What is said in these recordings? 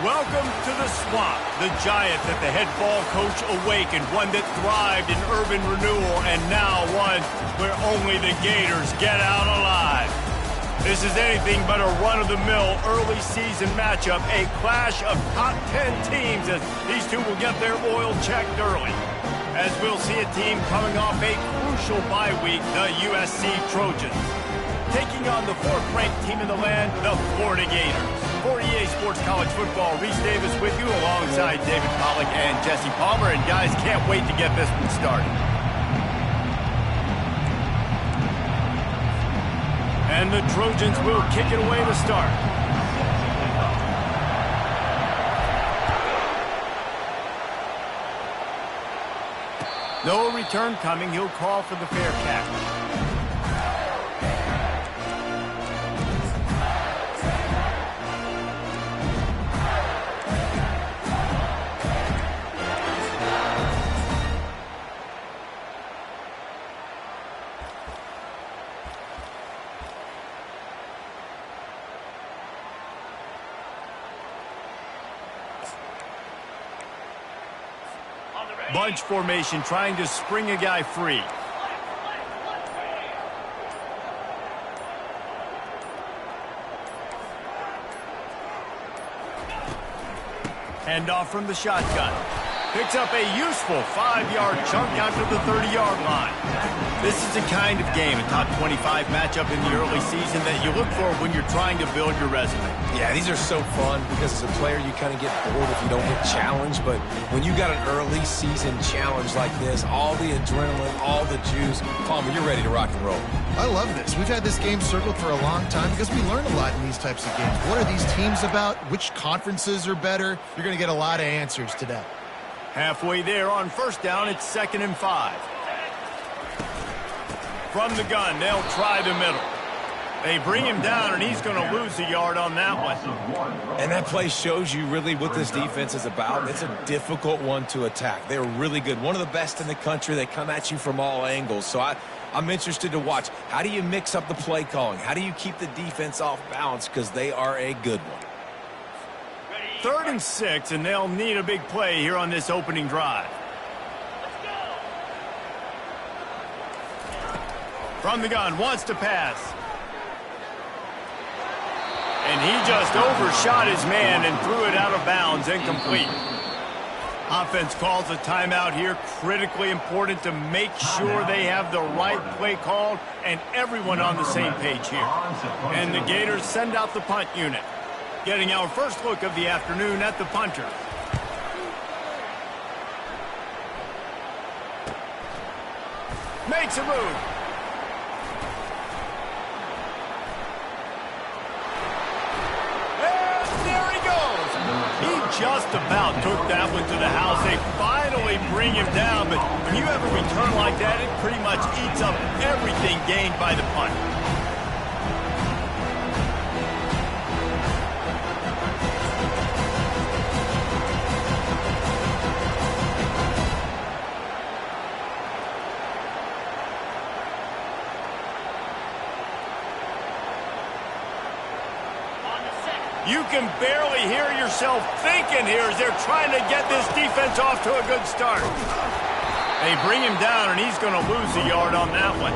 Welcome to the swamp, the giant that the head ball coach awakened, one that thrived in urban renewal, and now one where only the Gators get out alive. This is anything but a run-of-the-mill early season matchup, a clash of top 10 teams as these two will get their oil checked early. As we'll see a team coming off a crucial bye week, the USC Trojans, taking on the fourth-ranked team in the land, the Florida Gators. For EA Sports College Football, Reese Davis with you alongside David Pollack and Jesse Palmer. And guys, can't wait to get this one started. And the Trojans will kick it away to start. No return coming. He'll call for the fair catch. Bunch formation, trying to spring a guy free. Hand off from the shotgun. Picks up a useful 5-yard chunk out to the 30-yard line. This is the kind of game, a top 25 matchup in the early season, that you look for when you're trying to build your resume. Yeah, these are so fun because as a player you kind of get bored if you don't get challenged, but when you got an early season challenge like this, all the adrenaline, all the juice, Palmer, you're ready to rock and roll. I love this. We've had this game circled for a long time because we learn a lot in these types of games. What are these teams about? Which conferences are better? You're going to get a lot of answers today. Halfway there on first down, it's 2nd and 5. From the gun, they'll try the middle. They bring him down, and he's going to lose a yard on that one. And that play shows you really what this defense is about. It's a difficult one to attack. They're really good. One of the best in the country. They come at you from all angles. So I'm interested to watch. How do you mix up the play calling? How do you keep the defense off balance? Because they are a good one. 3rd and 6, and they'll need a big play here on this opening drive. From the gun, wants to pass. And he just overshot his man and threw it out of bounds, incomplete. Offense calls a timeout here. Critically important to make sure they have the right play called and everyone on the same page here. And the Gators send out the punt unit. Getting our first look of the afternoon at the punter. Makes a move. And there he goes. He just about took that one to the house. They finally bring him down, but when you have a return like that, it pretty much eats up everything gained by the punt. You can barely hear yourself thinking here as they're trying to get this defense off to a good start. They bring him down, and he's going to lose a yard on that one.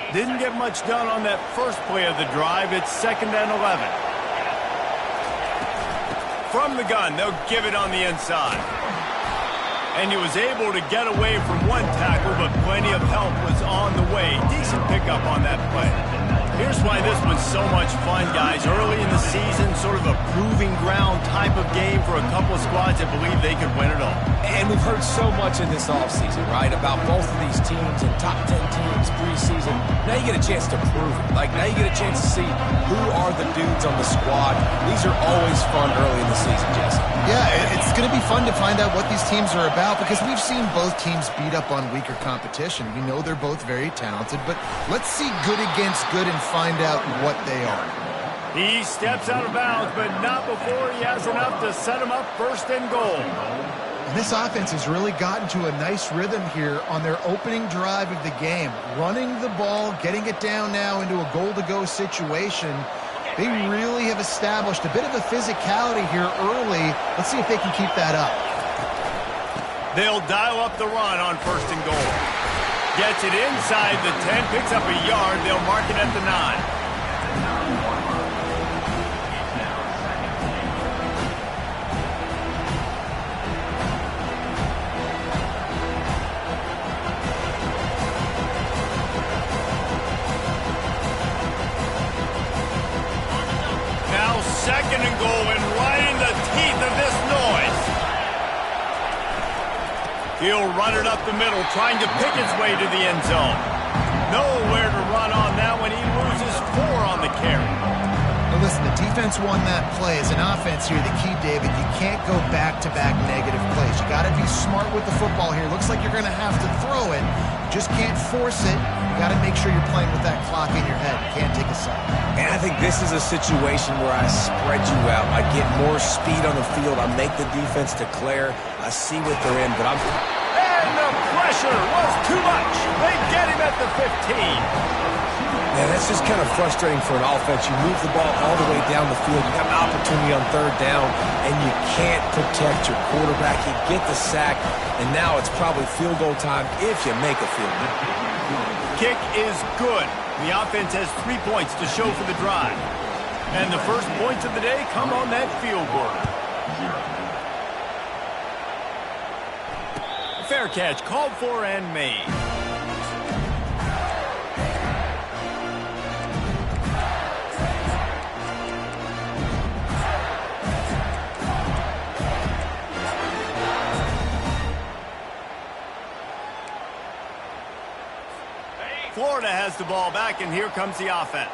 Didn't get much done on that first play of the drive. It's 2nd and 11. From the gun, they'll give it on the inside. And he was able to get away from one tackle, but plenty of help was on the way. Decent pickup on that play. Here's why this was so much fun, guys. Early in the season, sort of a proving ground type of game for a couple of squads that believe they could win it all. And And we've heard so much in this offseason, right, about both of these teams and top 10 teams preseason. Now you get a chance to prove it. Like, now you get a chance to see who are the dudes on the squad. These are always fun early in the season, Jesse. Yeah, it's going to be fun to find out what these teams are about because we've seen both teams beat up on weaker competition. We know they're both very talented, but let's see good against good and find out what they are. He steps out of bounds, but not before he has enough to set him up first and goal. And this offense has really gotten to a nice rhythm here on their opening drive of the game. Running the ball, getting it down now into a goal-to-go situation. They really have established a bit of a physicality here early. Let's see if they can keep that up. They'll dial up the run on first and goal. Gets it inside the 10, picks up a yard. They'll mark it at the 9. Second and goal, and right in the teeth of this noise. He'll run it up the middle, trying to pick its way to the end zone. Nowhere to run on that when he loses 4 on the carry. Now listen, the defense won that play. As an offense here, the key, David, you can't go back-to-back negative plays. You got to be smart with the football here. Looks like you're going to have to throw it. You just can't force it. You got to make sure you're playing with that clock in your head. You can't take a side. And I think this is a situation where I spread you out. I get more speed on the field. I make the defense declare. I see what they're in, but I'm... And the pressure was too much. They get him at the 15. Yeah, that's just kind of frustrating for an offense. You move the ball all the way down the field. You got an opportunity on third down, and you can't protect your quarterback. You get the sack, and now it's probably field goal time if you make a field goal. Kick is good. The offense has 3 points to show for the drive. And the first points of the day come on that field goal. Fair catch called for and made. Florida has the ball back, and here comes the offense.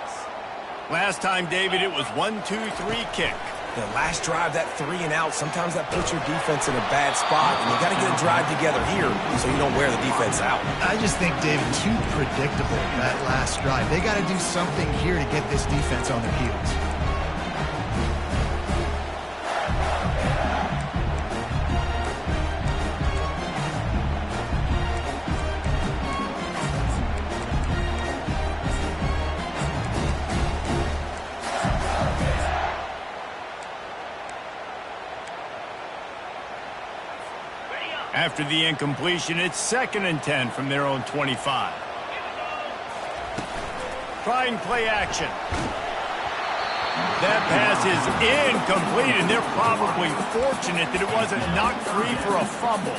Last time, David, it was 1-2-3 kick. The last drive, that 3 and out, sometimes that puts your defense in a bad spot, and you got to get a drive together here so you don't wear the defense out. I just think, David, too predictable, that last drive. They got to do something here to get this defense on their heels. After the incompletion, it's 2nd and 10 from their own 25. Trying play action. That pass is incomplete, and they're probably fortunate that it wasn't knocked free for a fumble.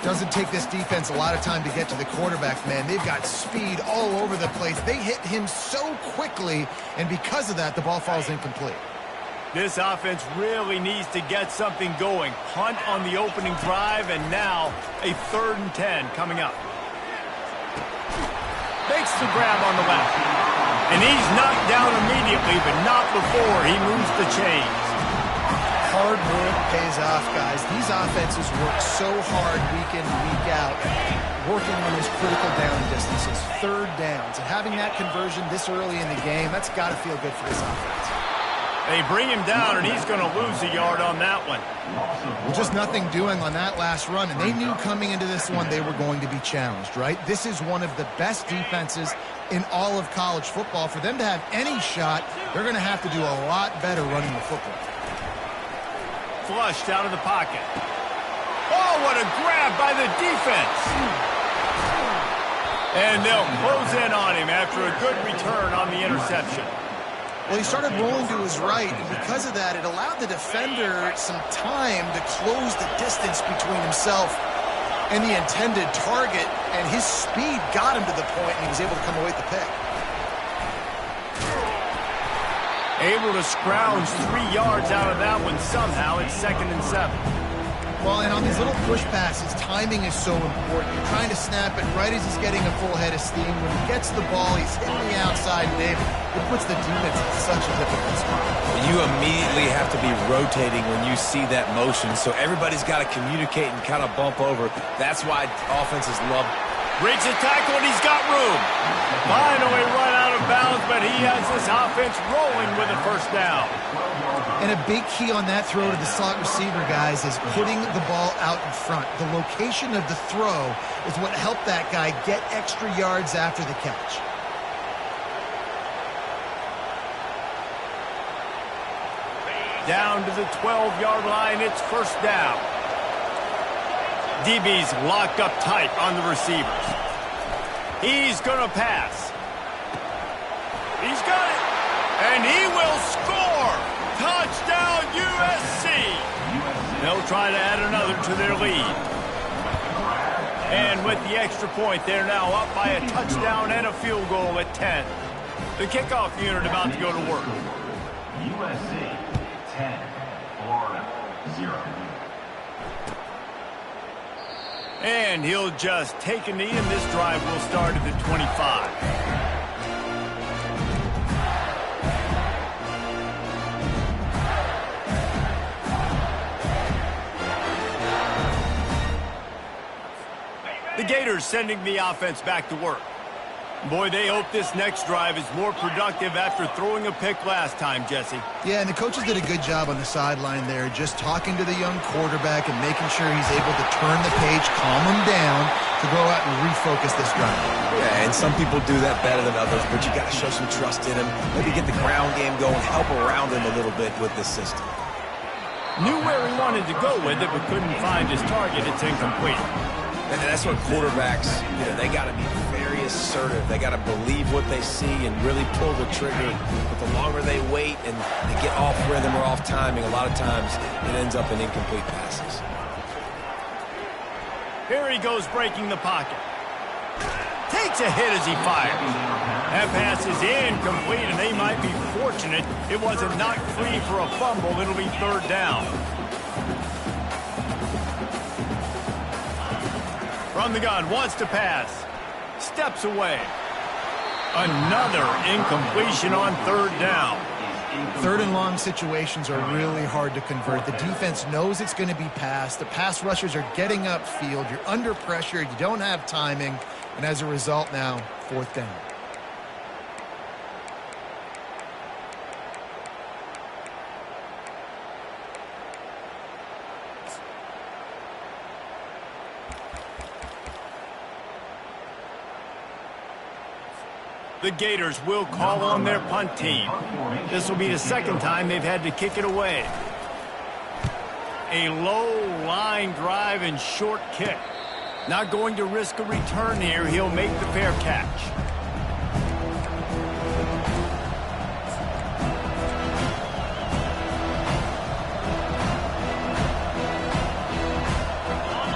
Doesn't take this defense a lot of time to get to the quarterback, man. They've got speed all over the place. They hit him so quickly, and because of that, the ball falls incomplete. This offense really needs to get something going. Punt on the opening drive, and now a 3rd and 10 coming up. Makes the grab on the left. And he's knocked down immediately, but not before he moves the chains. Hard work pays off, guys. These offenses work so hard week in and week out, working on those critical down distances, 3rd downs. And having that conversion this early in the game, that's got to feel good for this offense. They bring him down, and he's going to lose a yard on that one. Well, just nothing doing on that last run, and they knew coming into this one they were going to be challenged, right? This is one of the best defenses in all of college football. For them to have any shot, they're going to have to do a lot better running the football. Flushed out of the pocket. Oh, what a grab by the defense. And they'll close in on him after a good return on the interception. Well, he started rolling to his right, and because of that, it allowed the defender some time to close the distance between himself and the intended target, and his speed got him to the point, and he was able to come away with the pick. Able to scrounge 3 yards out of that one somehow. It's 2nd and 7. Well, and on these little push passes, timing is so important. You're trying to snap it right as he's getting a full head of steam. When he gets the ball, he's hitting the outside, Dave. It puts the defense in such a difficult spot. You immediately have to be rotating when you see that motion, so everybody's got to communicate and kind of bump over. That's why offenses love. Breaks his tackle, and he's got room. Finally run out of bounds, but he has this offense rolling with a first down. And a big key on that throw to the slot receiver, guys, is putting the ball out in front. The location of the throw is what helped that guy get extra yards after the catch. Down to the 12-yard line, it's first down. DB's locked up tight on the receivers. He's going to pass. He's got it. And he will score. Touchdown, USC. They'll try to add another to their lead. And with the extra point, they're now up by a touchdown and a field goal at 10. The kickoff unit about to go to work. USC 10, Florida 0. And he'll just take a knee, and this drive will start at the 25. The Gators sending the offense back to work. Boy, they hope this next drive is more productive after throwing a pick last time, Jesse. Yeah, and the coaches did a good job on the sideline there, just talking to the young quarterback and making sure he's able to turn the page, calm him down, to go out and refocus this drive. Yeah, and some people do that better than others, but you got to show some trust in him. Maybe get the ground game going, help around him a little bit with this system. Knew where he wanted to go with it, but couldn't find his target. It's incomplete. And that's what quarterbacks, they got to be very assertive. They got to believe what they see and really pull the trigger. But the longer they wait and they get off rhythm or off timing, a lot of times it ends up in incomplete passes. Here he goes breaking the pocket. Takes a hit as he fires. That pass is incomplete, and they might be fortunate it wasn't knocked free for a fumble. It'll be third down. From the gun, wants to pass. Steps away. Another incompletion on third down. Third and long situations are really hard to convert. The defense knows it's going to be passed. The pass rushers are getting upfield. You're under pressure. You don't have timing. And as a result now, fourth down. The Gators will call on their punt team. This will be the second time they've had to kick it away. A low line drive and short kick. Not going to risk a return here. He'll make the fair catch.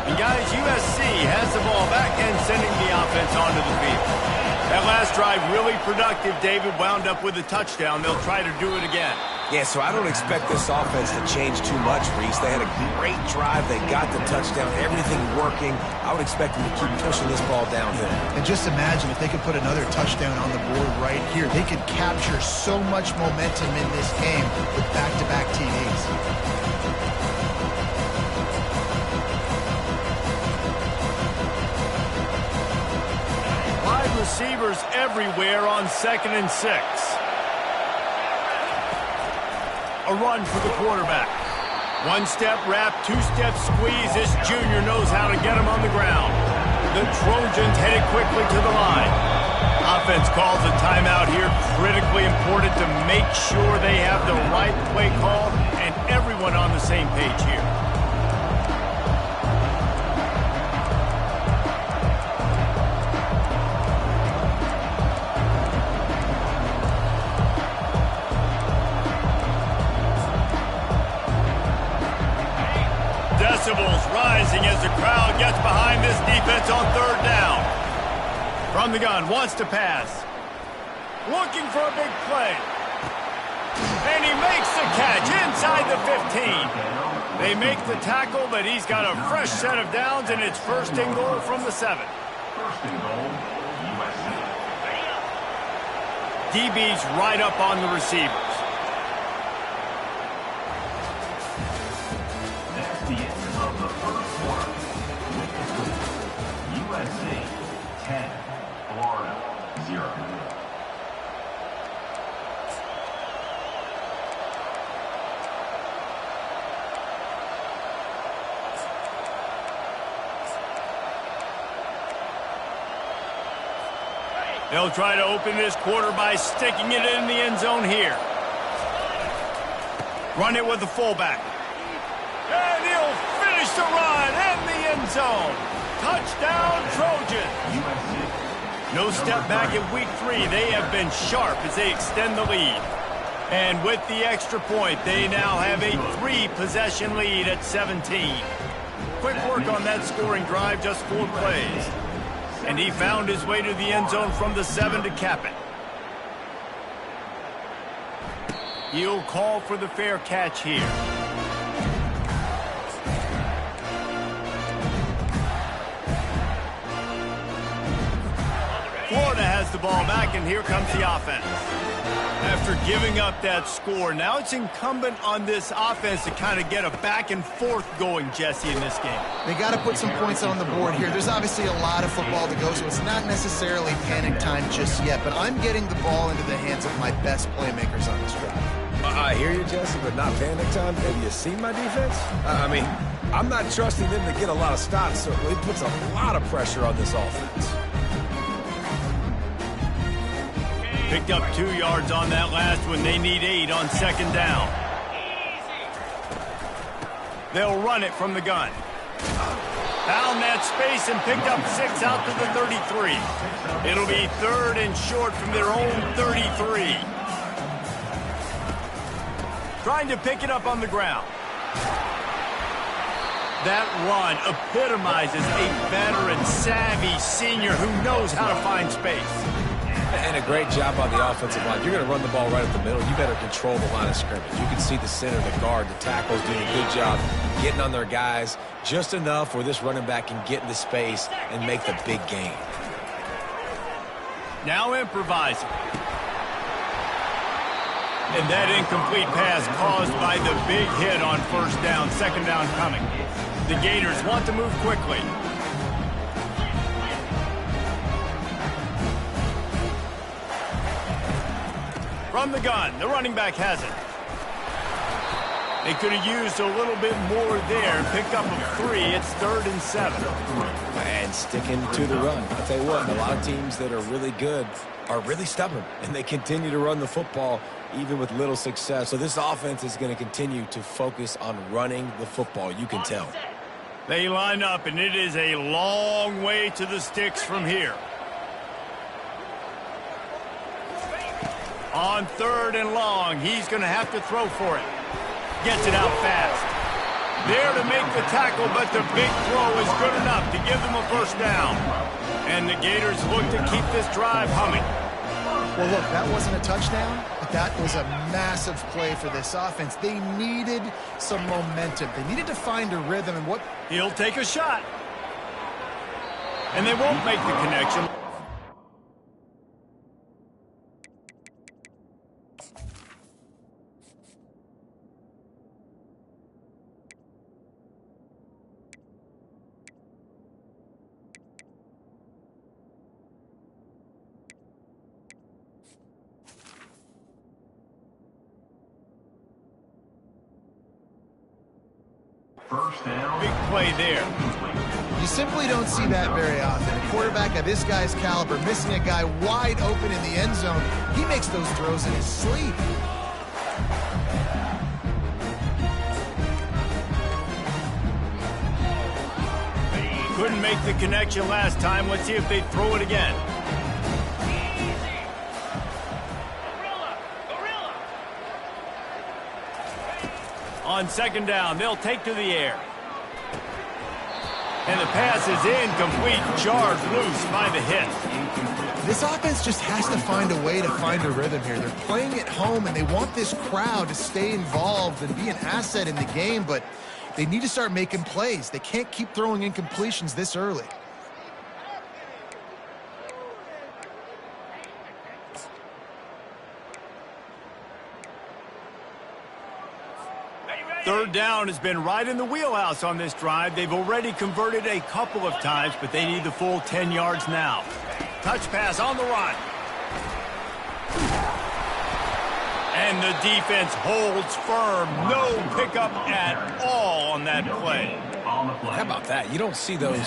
And guys, USC has the ball back and sending the offense onto the field. That last drive really productive. David wound up with a touchdown. They'll try to do it again. Yeah, so I don't expect this offense to change too much, Reese. They had a great drive. They got the touchdown. Everything working. I would expect them to keep pushing this ball downhill. And just imagine if they could put another touchdown on the board right here. They could capture so much momentum in this game with back-to-back TDs. Receivers everywhere on 2nd and 6. A run for the quarterback. One step wrap, two step squeeze. This junior knows how to get him on the ground. The Trojans headed quickly to the line. Offense calls a timeout here. Critically important to make sure they have the right play call and everyone on the same page here. Decibels rising as the crowd gets behind this defense on third down. From the gun, wants to pass. Looking for a big play. And he makes the catch inside the 15. They make the tackle, but he's got a fresh set of downs, and it's first and goal from the 7. First and goal, USA. DB's right up on the receivers. That's the end of the first quarter. With the score, USC 10, Florida 0. They'll try to open this quarter by sticking it in the end zone here. Run it with the fullback. And he'll finish the run in the end zone. Touchdown, Trojan. No step back in week 3. They have been sharp as they extend the lead. And with the extra point, they now have a 3-possession lead at 17. Quick work on that scoring drive, just 4 plays. And he found his way to the end zone from the 7 to cap it. He'll call for the fair catch here. Florida has the ball back, and here comes the offense. After giving up that score, now it's incumbent on this offense to kind of get a back and forth going, Jesse, in this game. They got to put some points on the board here. There's obviously a lot of football to go, so it's not necessarily panic time just yet, but I'm getting the ball into the hands of my best playmakers on this drive. I hear you, Jesse, but not panic time. Have you seen my defense? I mean, I'm not trusting them to get a lot of stops, so it puts a lot of pressure on this offense. Picked up 2 yards on that last one. They need 8 on second down. They'll run it from the gun. Found that space and picked up 6 out to the 33. It'll be 3rd and short from their own 33. Trying to pick it up on the ground. That run epitomizes a veteran, savvy senior who knows how to find space. And a great job on the offensive line. You're going to run the ball right up the middle. You better control the line of scrimmage. You can see the center, the guard, the tackles doing a good job getting on their guys just enough where this running back can get into space and make the big game. Now improvising. And that incomplete pass caused by the big hit on first down, second down coming. The Gators want to move quickly. From the gun, the running back has it. They could have used a little bit more there. Pick up of 3. It's 3rd and 7. And sticking to the run. I'll tell you what, a lot of teams that are really good are really stubborn, and they continue to run the football even with little success. So this offense is going to continue to focus on running the football. You can tell. They line up, and it is a long way to the sticks from here. On 3rd and long, he's going to have to throw for it. Gets it out fast. There to make the tackle, but the big throw is good enough to give them a first down. And the Gators look to keep this drive humming. Well, look, that wasn't a touchdown, but that was a massive play for this offense. They needed some momentum. They needed to find a rhythm, and what... He'll take a shot. And they won't make the connection. First down. Big play there. You simply don't see that very often. A quarterback of this guy's caliber missing a guy wide open in the end zone. He makes those throws in his sleep. Couldn't make the connection last time. Let's see if they throw it again. On second down, they'll take to the air. And the pass is incomplete, charged loose by the hit. This offense just has to find a way to find a rhythm here. They're playing at home, and they want this crowd to stay involved and be an asset in the game, but they need to start making plays. They can't keep throwing incompletions this early. Third down has been right in the wheelhouse on this drive. They've already converted a couple of times, but they need the full 10 yards now. Touch pass on the run. And the defense holds firm. No pickup at all on that play. How about that? You don't see those,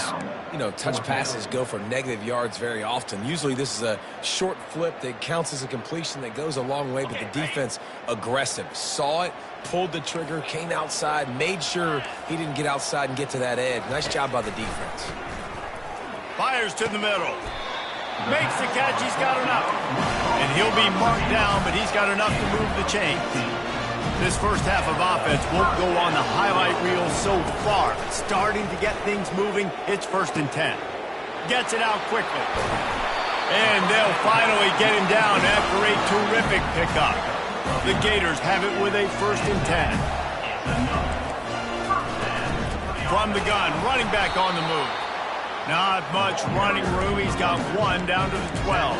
touch passes go for negative yards very often. Usually this is a short flip that counts as a completion that goes a long way, but the defense aggressive. Saw it, pulled the trigger, came outside, made sure he didn't get outside and get to that edge. Nice job by the defense. Fires to the middle. Makes the catch. He's got enough. And he'll be marked down, but he's got enough to move the chains. This first half of offense won't go on the highlight reel so far. Starting to get things moving. It's 1st and 10. Gets it out quickly. And they'll finally get him down after a terrific pickup. The Gators have it with a 1st and 10. From the gun, running back on the move. Not much running room. He's got one down to the 12.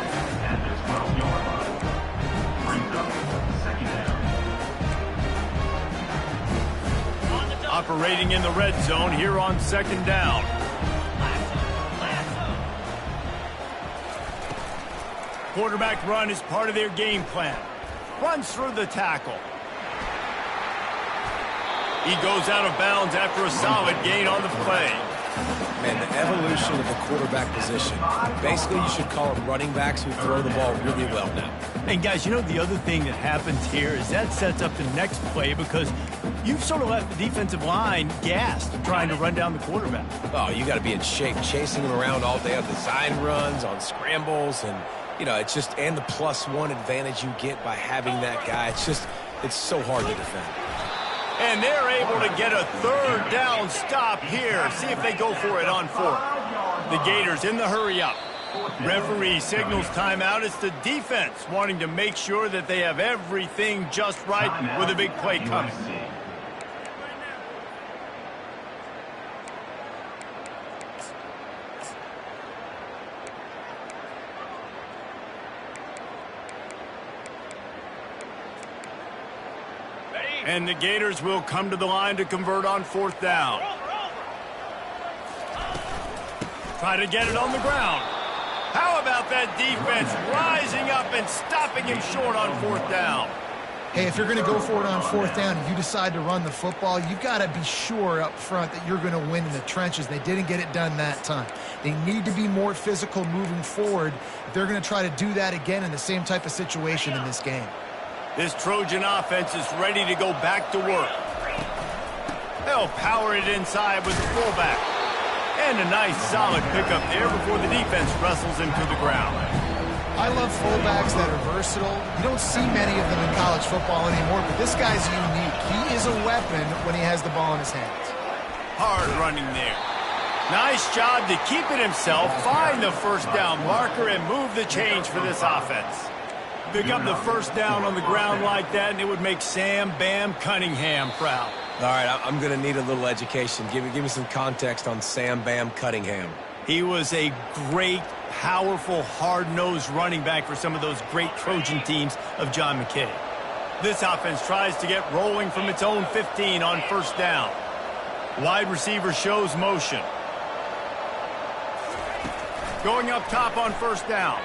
Operating in the red zone here on 2nd down. Quarterback run is part of their game plan. Runs through the tackle. He goes out of bounds after a solid gain on the play. Man, the evolution of the quarterback position. Basically, you should call them running backs who throw the ball really well now. And guys, the other thing that happens here is that sets up the next play because you've sort of left the defensive line gassed trying to run down the quarterback. Oh, you got to be in shape, chasing him around all day on design runs, on scrambles, and, it's just, and the +1 advantage you get by having that guy. It's so hard to defend. And they're able to get a 3rd down stop here. See if they go for it on 4th. The Gators in the hurry-up. Referee signals timeout. It's the defense wanting to make sure that they have everything just right with a big play coming. And the Gators will come to the line to convert on 4th down. Try to get it on the ground. How about that defense rising up and stopping him short on 4th down? Hey, if you're going to go for it on 4th down and you decide to run the football, you've got to be sure up front that you're going to win in the trenches. They didn't get it done that time. They need to be more physical moving forward if they're going to try to do that again in the same type of situation in this game. This Trojan offense is ready to go back to work. They'll power it inside with the fullback. And a nice solid pickup there before the defense wrestles him to the ground. I love fullbacks that are versatile. You don't see many of them in college football anymore, but this guy's unique. He is a weapon when he has the ball in his hands. Hard running there. Nice job to keep it himself, find the 1st down marker, and move the chains for this offense. Pick up the 1st down on the ground like that, and it would make Sam Bam Cunningham proud. All right, I'm going to need a little education. Give me some context on Sam Bam Cunningham. He was a great, powerful, hard-nosed running back for some of those great Trojan teams of John McKay. This offense tries to get rolling from its own 15 on 1st down. Wide receiver shows motion. Going up top on 1st down.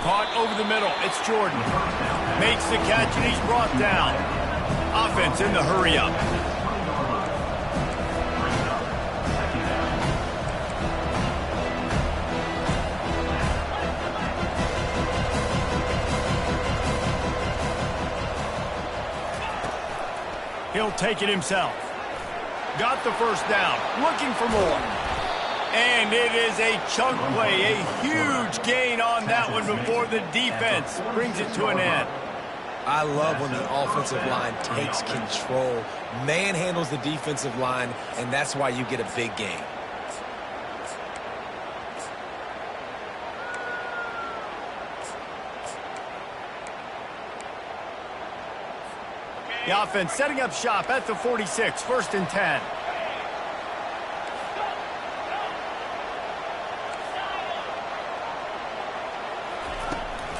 Caught over the middle. It's Jordan. Makes the catch, and he's brought down. Offense in the hurry-up. He'll take it himself. Got the 1st down. Looking for more. And it is a chunk play, a huge gain on that one before the defense brings it to an end. I love when the offensive line takes control, manhandles the defensive line, and that's why you get a big game. The offense setting up shop at the 46, 1st and 10.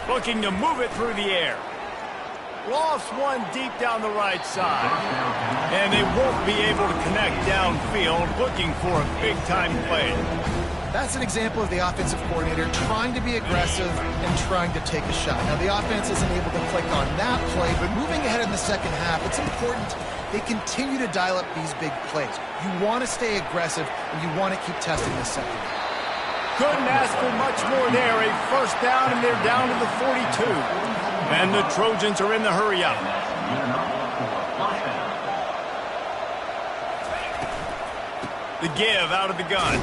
Looking to move it through the air. Lost one deep down the right side. And they won't be able to connect downfield, looking for a big-time play. That's an example of the offensive coordinator trying to be aggressive and trying to take a shot. Now, the offense isn't able to click on that play, but moving ahead in the second half, it's important they continue to dial up these big plays. You want to stay aggressive, and you want to keep testing the second half. Couldn't ask for much more there. A 1st down, and they're down to the 42. And the Trojans are in the hurry-up. The give out of the gun.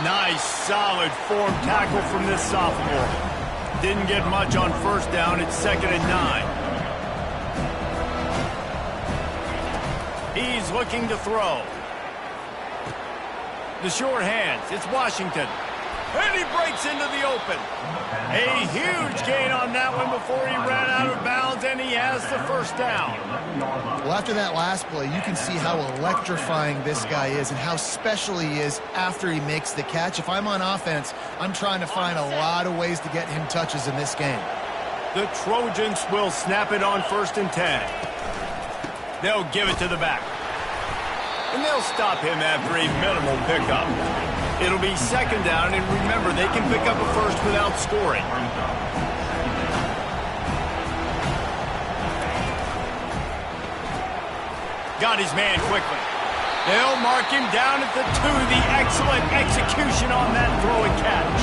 Nice, solid form tackle from this sophomore. Didn't get much on 1st down. It's 2nd and 9. He's looking to throw. The short hands. It's Washington. And he breaks into the open. A huge gain on that one before he ran out of bounds, and he has the 1st down. Well, after that last play, you can see how electrifying this guy is and how special he is after he makes the catch. If I'm on offense, I'm trying to find a lot of ways to get him touches in this game. The Trojans will snap it on 1st and 10. They'll give it to the back. And they'll stop him after a minimal pickup. It'll be 2nd down, and remember, they can pick up a 1st without scoring. Got his man quickly. They'll mark him down at the 2. The excellent execution on that throw and catch.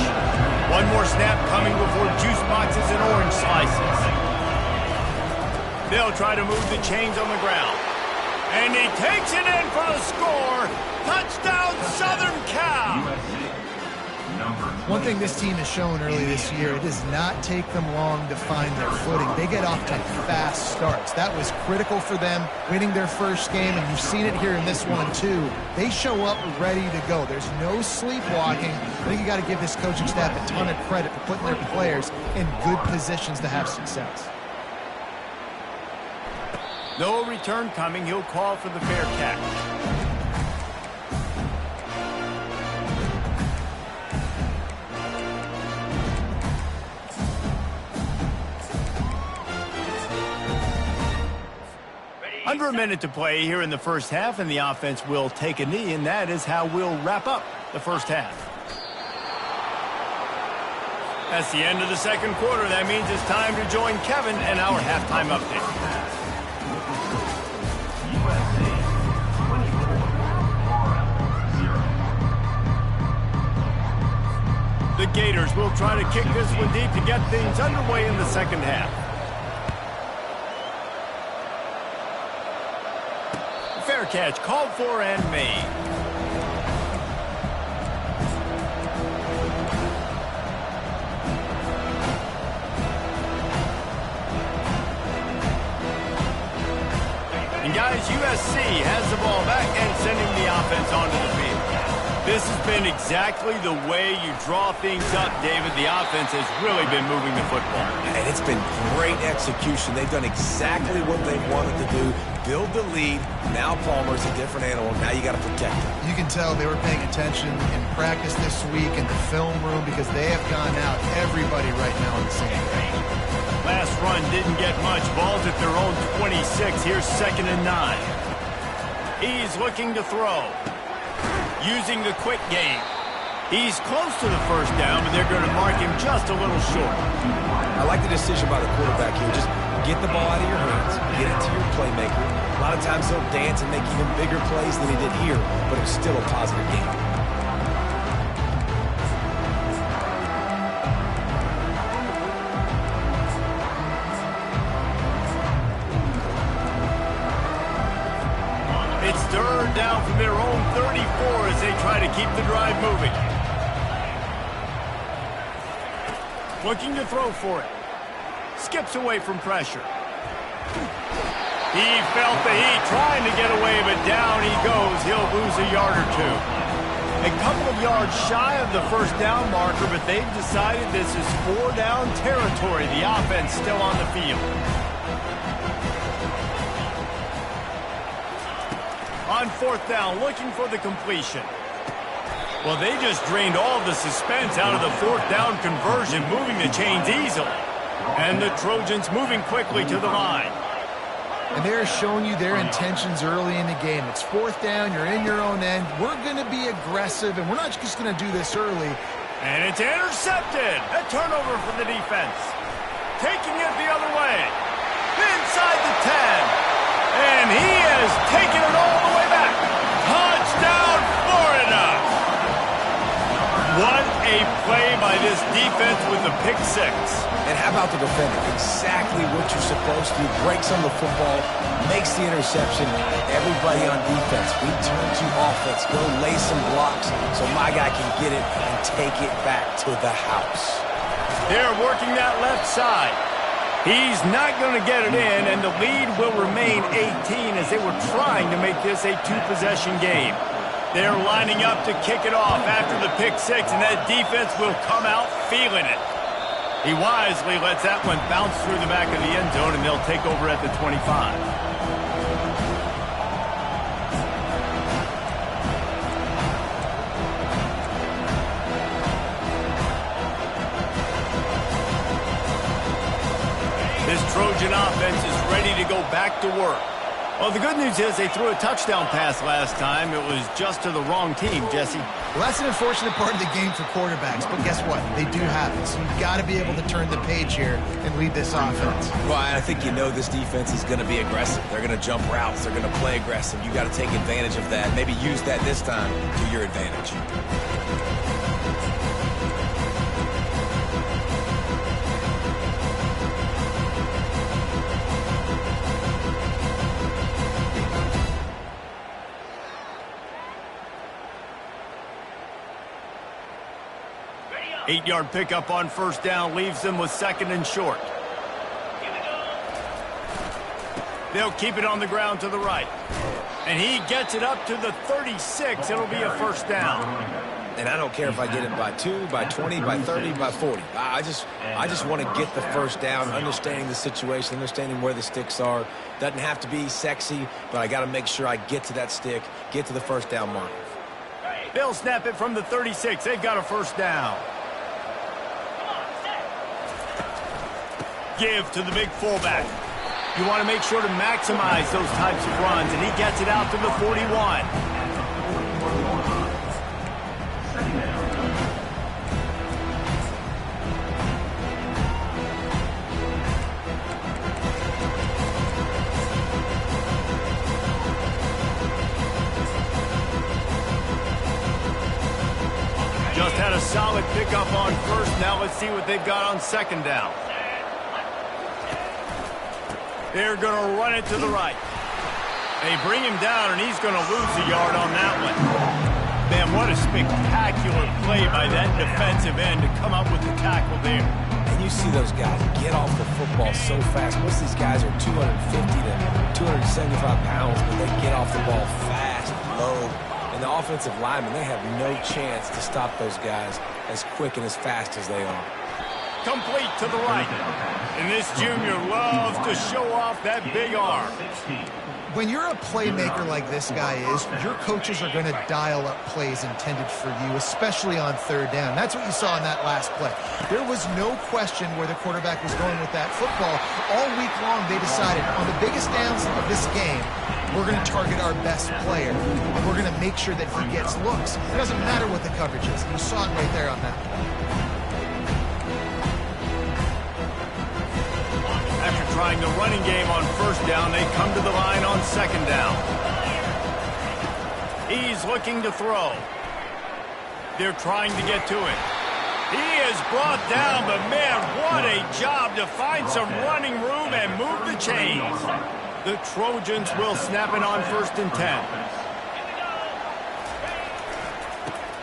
One more snap coming before juice boxes and orange slices. They'll try to move the chains on the ground. And he takes it in for the score. Touchdown, Southern Cal. One thing this team has shown early this year, it does not take them long to find their footing. They get off to fast starts. That was critical for them, winning their 1st game, and you've seen it here in this one, too. They show up ready to go. There's no sleepwalking. I think you got to give this coaching staff a ton of credit for putting their players in good positions to have success. No return coming. He'll call for the fair catch. Under a minute to play here in the 1st half, and the offense will take a knee, and that is how we'll wrap up the 1st half. That's the end of the 2nd quarter. That means it's time to join Kevin and our halftime update. The Gators will try to kick this one deep to get things underway in the 2nd half. Fair catch called for and made. And guys, USC has the ball back and sending the offense onto the field. This has been exactly the way you draw things up, David. The offense has really been moving the football. And it's been great execution. They've done exactly what they wanted to do. Build the lead. Now Palmer's a different animal. Now you got to protect him. You can tell they were paying attention in practice this week in the film room because they have gone out, everybody right now on the same page. Last run didn't get much. Ball's at their own 26. Here's 2nd and 9. He's looking to throw. Using the quick game. He's close to the 1st down, but they're going to mark him just a little short. I like the decision by the quarterback here. Just get the ball out of your hands, get it to your playmaker. A lot of times he'll dance and make even bigger plays than he did here, but it's still a positive game. It's 3rd down from their own 34 as they try to keep the drive moving. Looking to throw for it. skips away from pressure. He felt the heat trying to get away, but down he goes. He'll lose a yard or two. A couple of yards shy of the first down marker, but they've decided this is 4-down territory. The offense still on the field. On 4th down, looking for the completion. Well, they just drained all the suspense out of the 4th down conversion, moving the chains easily. And the Trojans moving quickly to the line. And they're showing you their intentions early in the game. It's 4th down, you're in your own end. We're going to be aggressive, and we're not just going to do this early. And it's intercepted. A turnover for the defense. Taking it the other way. Inside the 10. And he has taken it all the way back. Touchdown, Florida. What a play by this defense with the pick 6. And how about the defender? Exactly what you're supposed to do. Breaks on the football, makes the interception. Everybody on defense, we turn to offense. Go lay some blocks so my guy can get it and take it back to the house. They're working that left side. He's not going to get it in, and the lead will remain 18 as they were trying to make this a 2-possession game. They're lining up to kick it off after the pick 6, and that defense will come out feeling it. He wisely lets that one bounce through the back of the end zone, and they'll take over at the 25. This Trojan offense is ready to go back to work. Well, the good news is they threw a touchdown pass last time. It was just to the wrong team, Jesse. Well, that's an unfortunate part of the game for quarterbacks, but guess what? They do have it, so you've got to be able to turn the page here and lead this offense. Well, I think you know this defense is going to be aggressive. They're going to jump routes. They're going to play aggressive. You got to take advantage of that. Maybe use that this time to your advantage. Eight-yard pickup on 1st down leaves them with 2nd and short. They'll keep it on the ground to the right. And he gets it up to the 36. It'll be a 1st down. And I don't care if I get it by 2, by 20, by 30, by 40. I just want to get the 1st down, understanding the situation, understanding where the sticks are. Doesn't have to be sexy, but I got to make sure I get to that stick, get to the 1st down marker. They'll snap it from the 36. They've got a 1st down. Give to the big fullback. You want to make sure to maximize those types of runs, and he gets it out to the 41. Just had a solid pickup on 1st. Now let's see what they've got on 2nd down. They're going to run it to the right. They bring him down, and he's going to lose a yard on that one. Man, what a spectacular play by that defensive end to come up with the tackle there. And you see those guys get off the football so fast. Most of these guys are 250 to 275 pounds, but they get off the ball fast, low. And the offensive linemen, they have no chance to stop those guys as quick and as fast as they are. Complete to the right. And this junior loves to show off that big arm. When you're a playmaker like this guy is, your coaches are going to dial up plays intended for you, especially on 3rd down. That's what you saw in that last play. There was no question where the quarterback was going with that football. All week long, they decided on the biggest downs of this game, we're going to target our best player, and we're going to make sure that he gets looks. It doesn't matter what the coverage is. You saw it right there on that play. After trying the running game on 1st down, they come to the line on 2nd down. He's looking to throw. They're trying to get to it. He is brought down, but man, what a job to find some running room and move the chains. The Trojans will snap it on 1st and 10.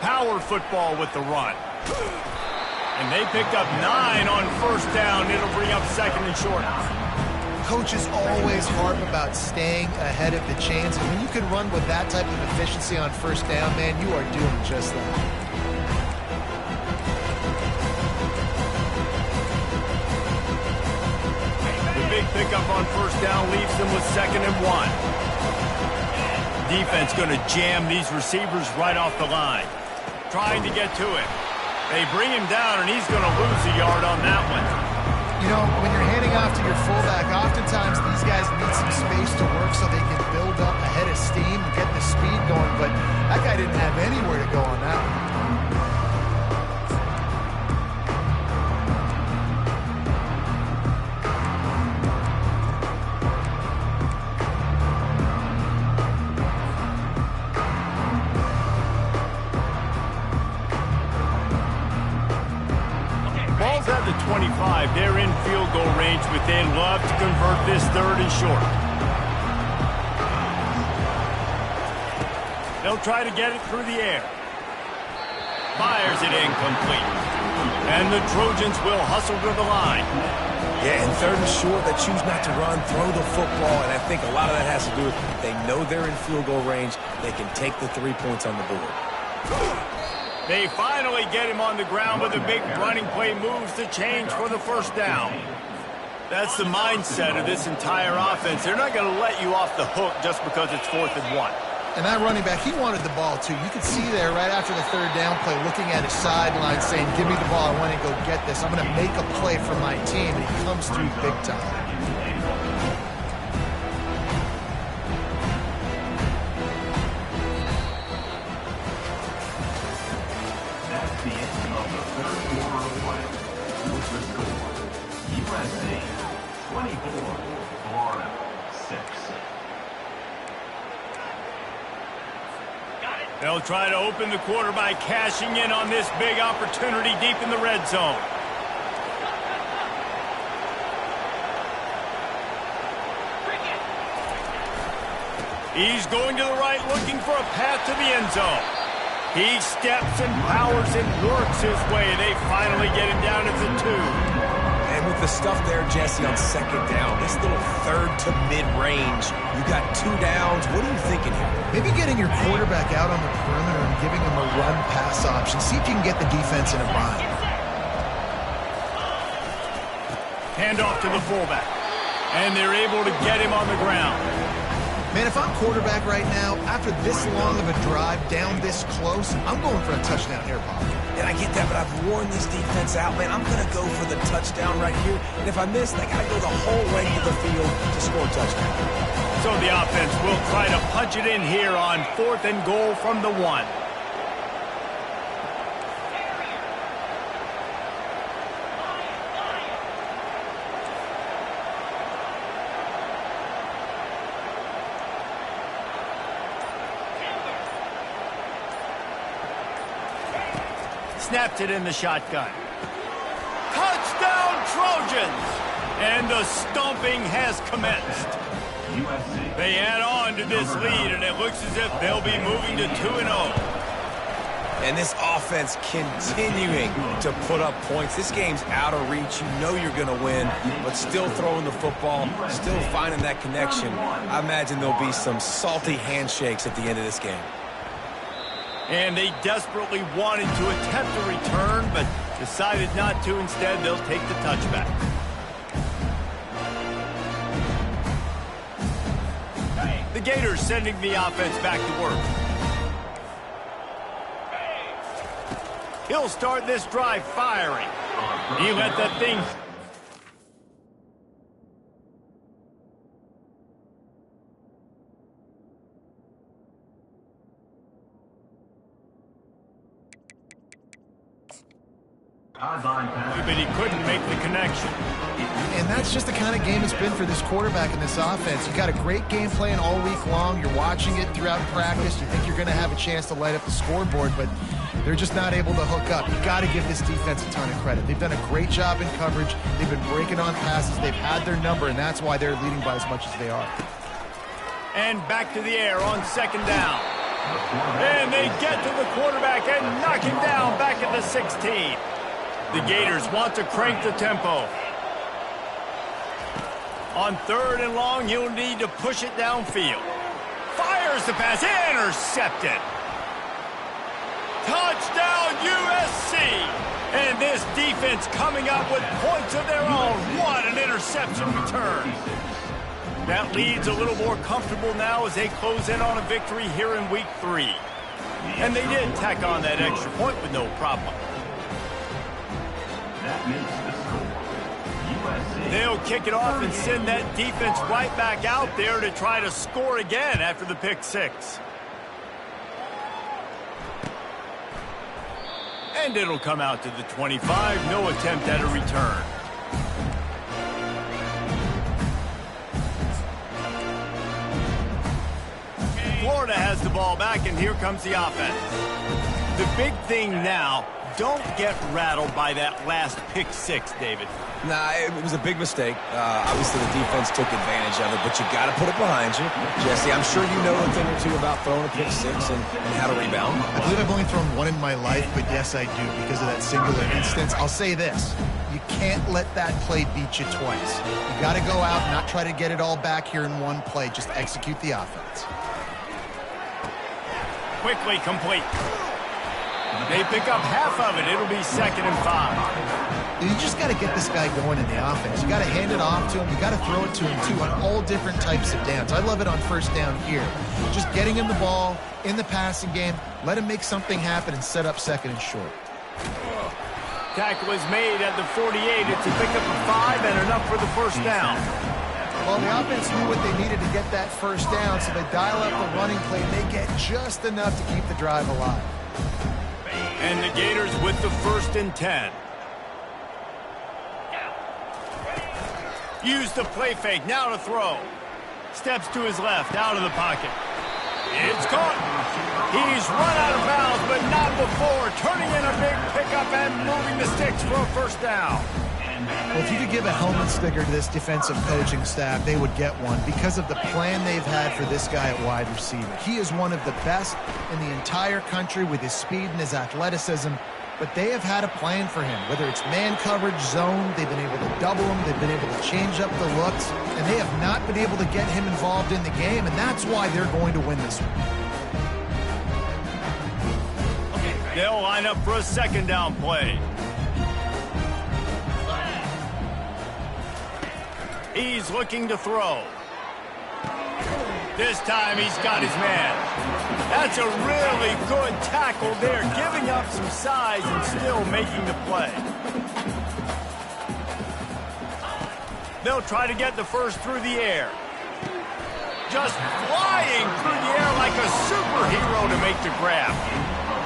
Power football with the run. And they picked up 9 on first down. It'll bring up second and short. Coaches always harp about staying ahead of the chains. And when you can run with that type of efficiency on first down, man, you are doing just that. The big pickup on first down leaves them with second and 1. Defense going to jam these receivers right off the line. Trying to get to it. They bring him down, and he's going to lose a yard on that one. You know, when you're handing off to your fullback, oftentimes these guys need some space to work so they can build up a head of steam and get the speed going, but that guy didn't have anywhere to go on that one. Ball's at the 25. They're in field goal range, but they'd love to convert this third and short. They'll try to get it through the air. Fires it incomplete. And the Trojans will hustle to the line. Yeah, and third and short, they choose not to run, throw the football, and I think a lot of that has to do with they know they're in field goal range. They can take the 3 points on the board. They finally get him on the ground with a big running play moves to change for the first down. That's the mindset of this entire offense. They're not going to let you off the hook just because it's 4th and 1. And that running back, he wanted the ball too. You could see there right after the third down play looking at his sideline saying, give me the ball, I want to go get this. I'm going to make a play for my team, and he comes through big time. The end of the third quarter of play. With the score, USA 24, Florida 6. They'll try to open the quarter by cashing in on this big opportunity deep in the red zone. He's going to the right looking for a path to the end zone. He steps and powers and works his way. They finally get him down at the 2. And with the stuff there, Jesse, on second down, this little third to mid-range, you got 2 downs. What are you thinking here? Maybe getting your quarterback out on the perimeter and giving him a run-pass option. See if you can get the defense in a bind. Hand off to the fullback. And they're able to get him on the ground. Man, if I'm quarterback right now, after this long of a drive down this close, I'm going for a touchdown here, Bob. And I get that, but I've worn this defense out, man. I'm going to go for the touchdown right here. And if I miss, they got to go the whole way to the field to score a touchdown. So the offense will try to punch it in here on 4th and goal from the 1. Snapped it in the shotgun. Touchdown, Trojans! And the stomping has commenced. They add on to this lead, and it looks as if they'll be moving to 2-0. And this offense continuing to put up points. This game's out of reach. You know you're going to win, but still throwing the football, still finding that connection. I imagine there'll be some salty handshakes at the end of this game. And they desperately wanted to attempt a return, but decided not to. Instead, they'll take the touchback. The Gators sending the offense back to work. He'll start this drive firing. He let that thing... but he couldn't make the connection. And that's just the kind of game it's been for this quarterback in this offense. You got a great game plan all week long. You're watching it throughout practice. You think you're going to have a chance to light up the scoreboard, but they're just not able to hook up. You got to give this defense a ton of credit. They've done a great job in coverage. They've been breaking on passes. They've had their number, and that's why they're leading by as much as they are. And back to the air on second down. And they get to the quarterback and knock him down back at the 16. The Gators want to crank the tempo. On 3rd and long, he'll need to push it downfield. Fires the pass, intercepted. Touchdown USC. And this defense coming up with points of their own. What an interception return. That lead's a little more comfortable now as they close in on a victory here in week 3. And they did tack on that extra point with no problem. That makes the score. USA. They'll kick it off and send that defense right back out there to try to score again after the pick 6. And it'll come out to the 25. No attempt at a return. Florida has the ball back, and here comes the offense. The big thing now, don't get rattled by that last pick 6, David. Nah, it was a big mistake. Obviously, the defense took advantage of it, but you got to put it behind you. Jesse, I'm sure you know a thing or two about throwing a pick 6 and how to rebound. I believe I've only thrown one in my life, but yes, I do because of that singular instance. I'll say this. You can't let that play beat you twice. You got to go out and not try to get it all back here in one play. Just execute the offense. Quickly complete. They pick up half of it. It'll be 2nd and 5. You just got to get this guy going in the offense. You got to hand it off to him. You got to throw it to him, too, on all different types of downs. I love it on 1st down here. Just getting him the ball in the passing game, let him make something happen and set up 2nd and short. Tackle is made at the 48. It's a pickup of 5 and enough for the 1st down. Well, the offense knew what they needed to get that 1st down, so they dial up the running play, and they get just enough to keep the drive alive. And the Gators with the 1st and 10. Use the play fake, now to throw. Steps to his left, out of the pocket. It's caught. He's run out of bounds, but not before. Turning in a big pickup and moving the sticks for a 1st down. Well, if you could give a helmet sticker to this defensive coaching staff, they would get one because of the plan they've had for this guy at wide receiver. He is one of the best in the entire country with his speed and his athleticism, but they have had a plan for him. Whether it's man coverage, zone, they've been able to double him, they've been able to change up the looks, and they have not been able to get him involved in the game, and that's why they're going to win this one. They'll line up for a 2nd down play. He's looking to throw. This time he's got his man. That's a really good tackle there, giving up some size and still making the play. They'll try to get the 1st through the air. Just flying through the air like a superhero to make the grab.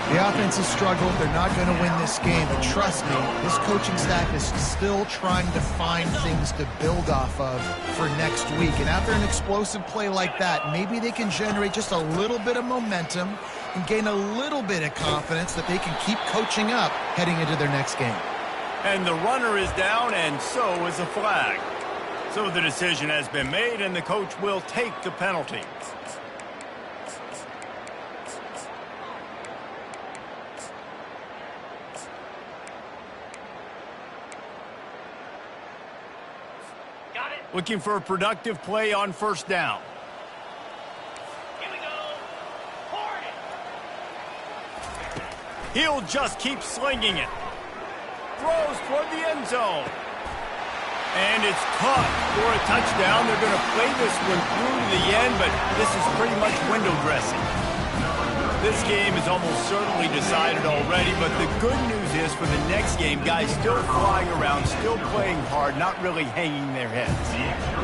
The offense has struggled. They're not going to win this game. But trust me, this coaching staff is still trying to find things to build off of for next week. And after an explosive play like that, maybe they can generate just a little bit of momentum and gain a little bit of confidence that they can keep coaching up heading into their next game. And the runner is down, and so is a flag. So the decision has been made, and the coach will take the penalty. Looking for a productive play on 1st down. Here we go. He'll just keep slinging it. Throws toward the end zone. And it's caught for a touchdown. They're going to play this one through to the end, but this is pretty much window dressing. This game is almost certainly decided already, but the good news is for the next game, guys still flying around, still playing hard, not really hanging their heads.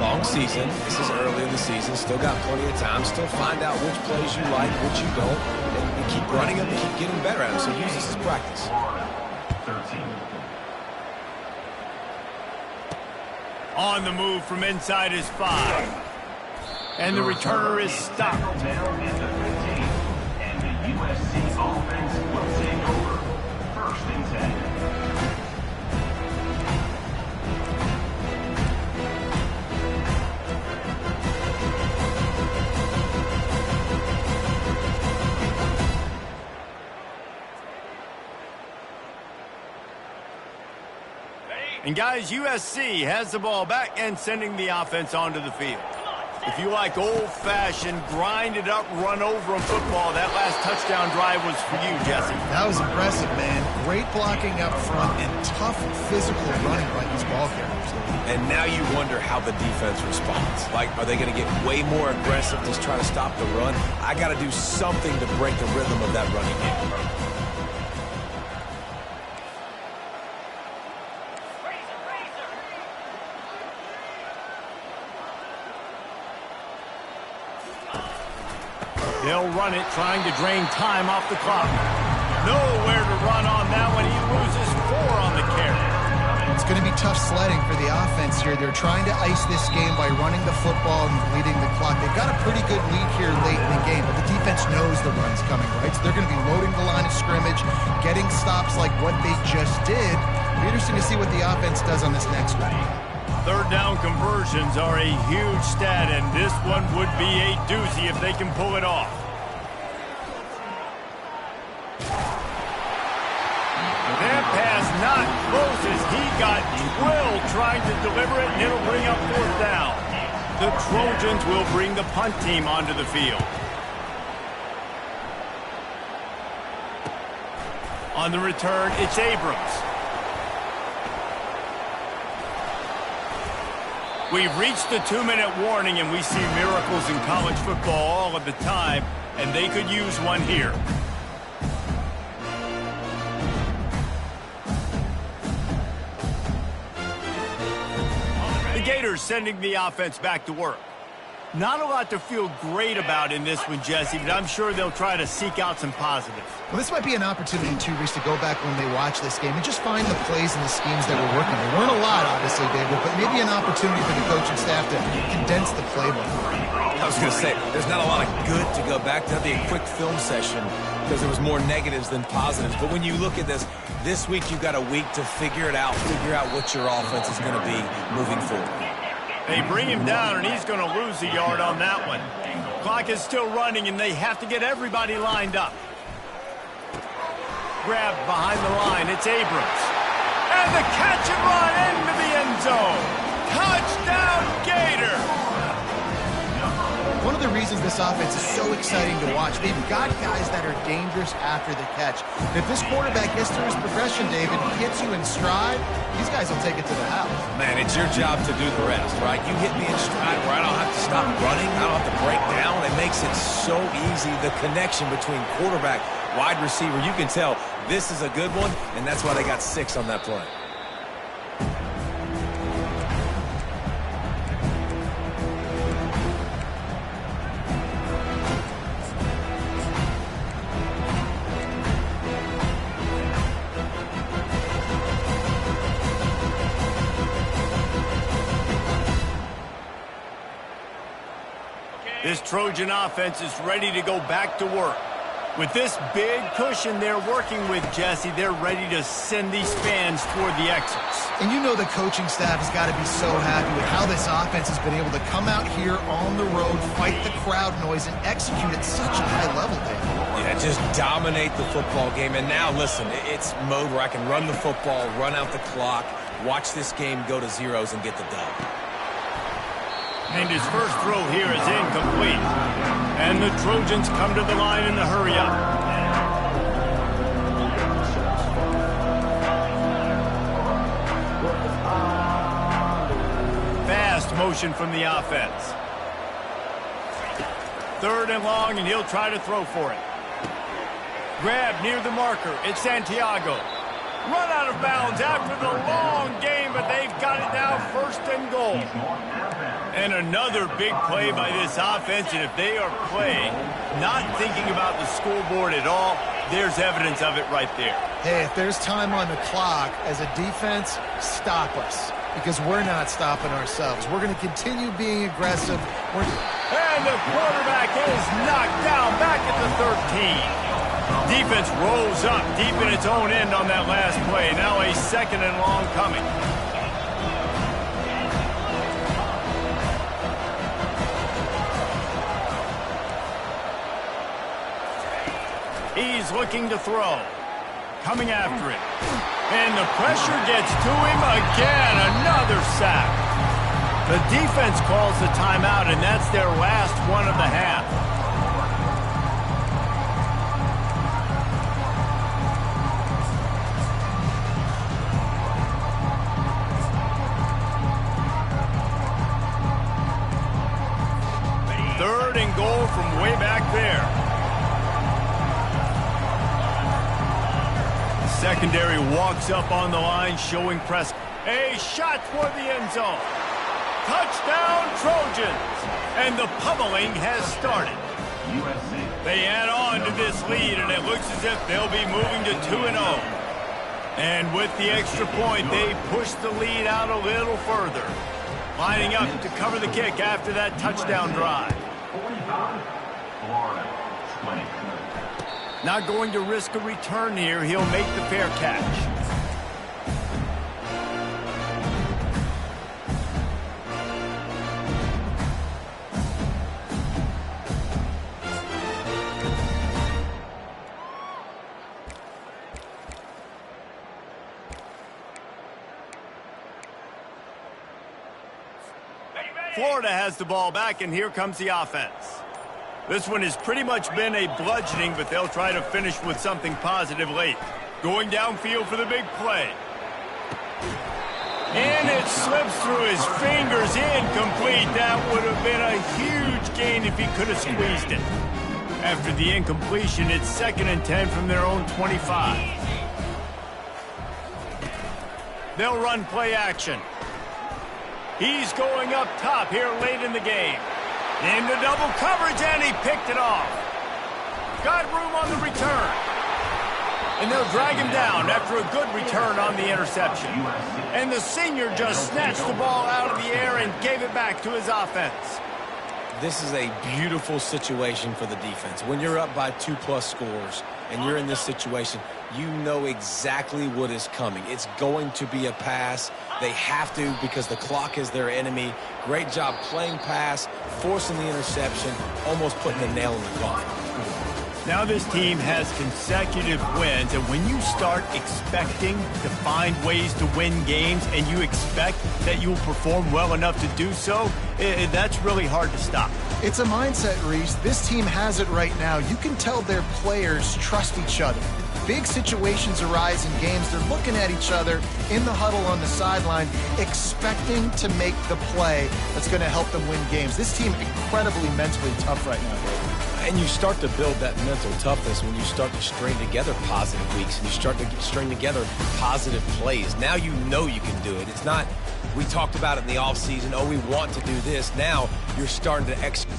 Long season. This is early in the season. Still got plenty of time. Still find out which plays you like, which you don't, and keep running them and keep getting better at them. So use this as practice. 13. On the move from inside his 5. And the returner is stopped. Down at the 15. And the USC offense will take over. 1st and 10. And guys, USC has the ball back and sending the offense onto the field. If you like old-fashioned, grinded-up, run-over football, that last touchdown drive was for you, Jesse. That was impressive, man. Great blocking up front and tough physical running by these ball carriers. And now you wonder how the defense responds. Like, are they going to get way more aggressive to try to stop the run? I got to do something to break the rhythm of that running game. They'll run it, trying to drain time off the clock. Nowhere to run on that one. He loses 4 on the carry. It's going to be tough sledding for the offense here. They're trying to ice this game by running the football and bleeding the clock. They've got a pretty good lead here late in the game, but the defense knows the run's coming, right? So they're going to be loading the line of scrimmage, getting stops like what they just did. It'll be interesting to see what the offense does on this next one. Third down conversions are a huge stat, and this one would be a doozy if they can pull it off. That pass not close as he got drilled trying to deliver it, and it'll bring up 4th down. The Trojans will bring the punt team onto the field. On the return, it's Abrams. We've reached the 2-minute warning, and we see miracles in college football all of the time, and they could use one here. The Gators sending the offense back to work. Not a lot to feel great about in this one, Jesse, but I'm sure they'll try to seek out some positives. Well, this might be an opportunity, too, Reese, to go back when they watch this game and just find the plays and the schemes that were working. There weren't a lot, obviously, David, but maybe an opportunity for the coaching staff to condense the playbook. I was going to say, there's not a lot of good to go back to. That'd be a quick film session because there was more negatives than positives. But when you look at this week you've got a week to figure it out, figure out what your offense is going to be moving forward. They bring him down, and he's going to lose a yard on that one. Clock is still running, and they have to get everybody lined up. Grabbed behind the line, it's Abrams. And the catch and run into the end zone. Touchdown, Gator! One of the reasons this offense is so exciting to watch, they've got guys that are dangerous after the catch. And if this quarterback gets through his progression, David, hits you in stride, these guys will take it to the house. Man, it's your job to do the rest, right? You hit me in stride where I don't have to stop running. I don't have to break down. It makes it so easy. The connection between quarterback, wide receiver, you can tell this is a good one, and that's why they got 6 on that play. This Trojan offense is ready to go back to work. With this big cushion they're working with, Jesse, they're ready to send these fans toward the exits. And you know the coaching staff has got to be so happy with how this offense has been able to come out here on the road, fight the crowd noise, and execute at such a high level, David. Yeah, just dominate the football game. And now, listen, it's mode where I can run the football, run out the clock, watch this game go to zeros and get the dub. And his first throw here is incomplete. And the Trojans come to the line in the hurry-up. Fast motion from the offense. 3rd and long, and he'll try to throw for it. Grab near the marker. It's Santiago. Run out of bounds after the long game, but they've got it now 1st and goal. And another big play by this offense, and if they are playing, not thinking about the scoreboard at all, there's evidence of it right there. Hey, if there's time on the clock, as a defense, stop us. Because we're not stopping ourselves. We're going to continue being aggressive. And the quarterback is knocked down back at the 13. Defense rolls up deep in its own end on that last play. Now a 2nd and long coming. He's looking to throw. Coming after it. And the pressure gets to him again. Another sack. The defense calls the timeout, and that's their last one of the half. Third and goal from way back there. Secondary walks up on the line, showing press. A shot toward the end zone. Touchdown, Trojans. And the pummeling has started. They add on to this lead, and it looks as if they'll be moving to 2-0. And with the extra point, they push the lead out a little further. Lining up to cover the kick after that touchdown drive. Not going to risk a return here. He'll make the fair catch. Florida has the ball back, and here comes the offense. This one has pretty much been a bludgeoning, but they'll try to finish with something positive late. Going downfield for the big play. And it slips through his fingers, incomplete. That would have been a huge gain if he could have squeezed it. After the incompletion, it's 2nd and 10 from their own 25. They'll run play action. He's going up top here late in the game. Into double coverage, and he picked it off. Got room on the return. And they'll drag him down after a good return on the interception. And the senior just snatched the ball out of the air and gave it back to his offense. This is a beautiful situation for the defense. When you're up by 2+ scores and you're in this situation, you know exactly what is coming. It's going to be a pass. They have to because the clock is their enemy. Great job playing pass, forcing the interception, almost putting the nail in the coffin. Now this team has consecutive wins, and when you start expecting to find ways to win games and you expect that you will perform well enough to do so, that's really hard to stop. It's a mindset, Reese. This team has it right now. You can tell their players trust each other. Big situations arise in games. They're looking at each other in the huddle on the sideline, expecting to make the play that's going to help them win games. This team incredibly mentally tough right now, David. And you start to build that mental toughness when you start to string together positive weeks and you start to string together positive plays. Now you know you can do it. It's not, we talked about it in the offseason, oh, we want to do this. Now you're starting to execute.